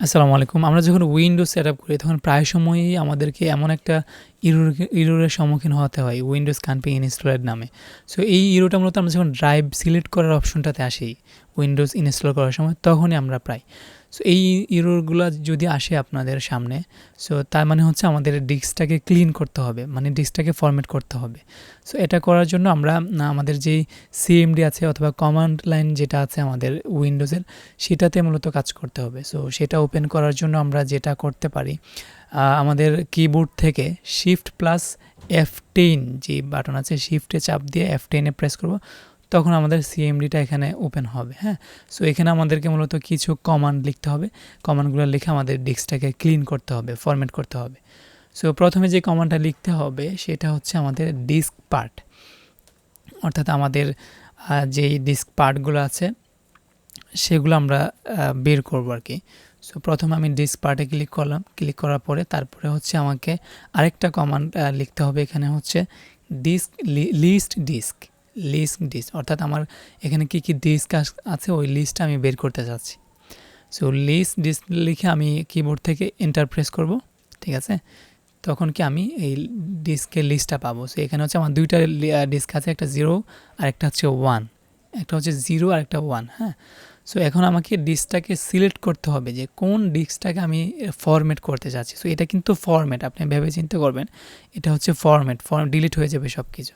আসসালামু আলাইকুম। আমরা যখন উইন্ডোজ সেটআপ করি তখন প্রায় সময়ই আমাদেরকে এমন একটা ইররের সম্মুখীন হতে হয়, উইন্ডোজ ক্যান বি ইনস্টলেড নামে। সো এই ইরোটা মূলত আমরা যখন ড্রাইভ সিলেক্ট করার অপশনটাতে আসি উইন্ডোজ ইনস্টল করার সময়, তখনই আমরা পাই। সো এই ইররগুলা যদি আসে আপনাদের সামনে, সো তার মানে হচ্ছে আমাদের ডিস্কটাকে ক্লিন করতে হবে, মানে ডিস্কটাকে ফরম্যাট করতে হবে। সো এটা করার জন্য আমরা আমাদের যেই সিএমডি আছে অথবা কমান্ড লাইন যেটা আছে আমাদের উইন্ডোজের, সেটাতে মূলত কাজ করতে হবে। সো সেটা ওপেন করার জন্য আমরা যেটা করতে পারি, আমাদের কিবোর্ড থেকে Shift+F10 যে বাটন আছে, শিফটে চাপ দিয়ে F10 প্রেস করব, তখন আমাদের সিএমডিটা এখানে ওপেন হবে। হ্যাঁ, সো এখানে আমাদেরকে মূলত কিছু কমান্ড লিখতে হবে। কমান্ডগুলো লিখে আমাদের ডিস্কটাকে ক্লিন করতে হবে, ফরম্যাট করতে হবে। সো প্রথমে যে কমান্ডটা লিখতে হবে সেটা হচ্ছে আমাদের ডিস্ক পার্ট, অর্থাৎ আমাদের যেই ডিস্ক পার্টগুলো আছে সেগুলো আমরা বের করব আর কি। সো প্রথমে আমি ডিস্ক পার্টে ক্লিক করলাম, ক্লিক করার পরে তারপরে হচ্ছে আমাকে আরেকটা কমান্ড লিখতে হবে। এখানে হচ্ছে লিস্ট ডিস্ক, অর্থাৎ আমার এখানে কি কি ডিস্ক আছে ওই লিস্টটা আমি বের করতে চাচ্ছি। সো লিস্ট ডিস্ক লিখে আমি কিবোর্ড থেকে এন্টার প্রেস করব, ঠিক আছে। তখন কি আমি এই ডিস্কের লিস্টটা পাবো। সো এখানে হচ্ছে আমার দুইটা ডিস্ক আছে, একটা 0 আর একটা হচ্ছে 1, একটা হচ্ছে 0 আর একটা 1। হ্যাঁ, সো এখন আমাকে ডিস্কটাকে সিলেক্ট করতে হবে যে কোন ডিস্কটাকে আমি ফরম্যাট করতে চাচ্ছি। সো এটা কিন্তু ফরম্যাট, আপনি ভেবে চিন্তা করবেন, এটা হচ্ছে ফরম্যাট, ডিলিট হয়ে যাবে সব কিছু।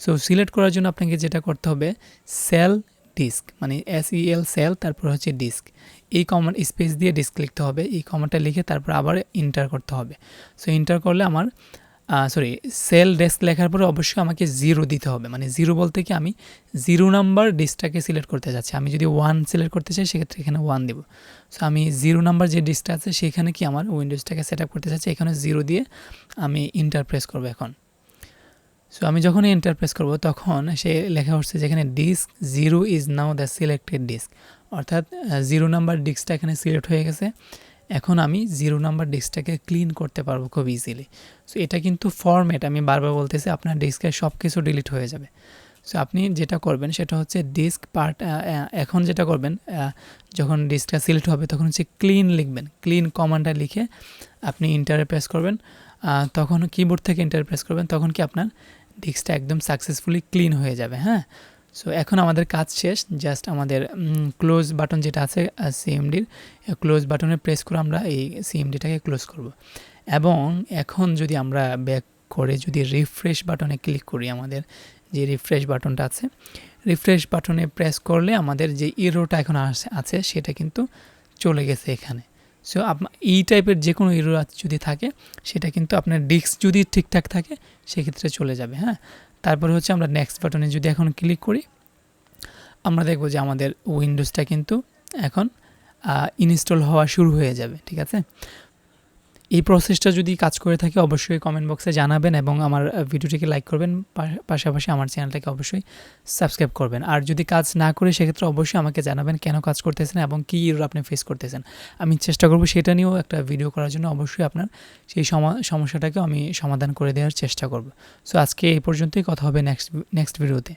সো সিলেক্ট করার জন্য আপনাকে যেটা করতে হবে, সেল ডিস্ক, মানে SEL সেল, তারপর হচ্ছে ডিস্ক, এই কমান্ড স্পেস দিয়ে ডিস্ক লিখতে হবে। এই কমান্ডটা লিখে তারপর আবার এন্টার করতে হবে। সো এন্টার করলে আমার সেল ডেস্ক লেখার পরে অবশ্যই আমাকে 0 দিতে হবে, মানে 0 বলতে কি আমি 0 নাম্বার ডিস্কটাকে সিলেক্ট করতে যাচ্ছি। আমি যদি 1 সিলেক্ট করতে চাই সেক্ষেত্রে এখানে 1 দেব। সো আমি 0 নাম্বার যে ডিস্কটা আছে সেখানে কি আমার উইন্ডোজটাকে সেট আপ করতে চাচ্ছি, এখানে 0 দিয়ে আমি এন্টার প্রেস করবো এখন। সো আমি যখন এন্টার প্রেস করব তখন সে লেখা হচ্ছে যেখানে disk 0 is now the selected disk, অর্থাৎ 0 নাম্বার ডিস্কটা এখানে সিলেক্ট হয়ে গেছে। এখন আমি 0 নাম্বার ডিস্কটাকে ক্লিন করতে পারবো খুব ইজিলি। সো এটা কিন্তু ফরম্যাট, আমি বারবার বলতেছি, আপনার ডিস্কের সব কিছু ডিলিট হয়ে যাবে। সো আপনি যেটা করবেন সেটা হচ্ছে ডিস্ক পার্ট, এখন যেটা করবেন, যখন ডিস্কটা সিলেক্ট হবে তখন হচ্ছে ক্লিন লিখবেন। ক্লিন কমান্ডটা লিখে আপনি এন্টারে প্রেস করবেন, তখন কিবোর্ড থেকে এন্টার প্রেস করবেন, তখন কি আপনার ডিস্কটা একদম সাকসেসফুলি ক্লিন হয়ে যাবে। হ্যাঁ, সো এখন আমাদের কাজ শেষ। জাস্ট আমাদের ক্লোজ বাটন যেটা আছে সিএমডির, ক্লোজ বাটনে প্রেস করে আমরা এই সিএমডিটাকে ক্লোজ করব। এবং এখন যদি আমরা ব্যাক করে যদি রিফ্রেশ বাটনে ক্লিক করি, আমাদের যে রিফ্রেশ বাটনটা আছে, রিফ্রেশ বাটনে প্রেস করলে আমাদের যে ইরোটা এখন আছে সেটা কিন্তু চলে গেছে এখানে। সো এই টাইপের যে কোনো ইরো যদি থাকে সেটা কিন্তু আপনার ডিস্ক যদি ঠিকঠাক থাকে সেক্ষেত্রে চলে যাবে। হ্যাঁ, তারপরে হচ্ছে আমরা নেক্সট বাটনে যদি এখন ক্লিক করি, আমরা দেখব যে আমাদের উইন্ডোজটা কিন্তু এখন ইনস্টল হওয়া শুরু হয়ে যাবে, ঠিক আছে। এই প্রসেসটা যদি কাজ করে থাকে অবশ্যই কমেন্ট বক্সে জানাবেন এবং আমার ভিডিওটিকে লাইক করবেন, পাশাপাশি আমার চ্যানেলটাকে অবশ্যই সাবস্ক্রাইব করবেন। আর যদি কাজ না করে সেক্ষেত্রে অবশ্যই আমাকে জানাবেন কেন কাজ করতেছেন এবং কী ইরর আপনি ফেস করতেছেন। আমি চেষ্টা করব সেটা নিয়েও একটা ভিডিও করার জন্য। অবশ্যই আপনার সেই সমস্যাটাকেও আমি সমাধান করে দেওয়ার চেষ্টা করব। সো আজকে এই পর্যন্তই, কথা হবে নেক্সট ভিডিওতে।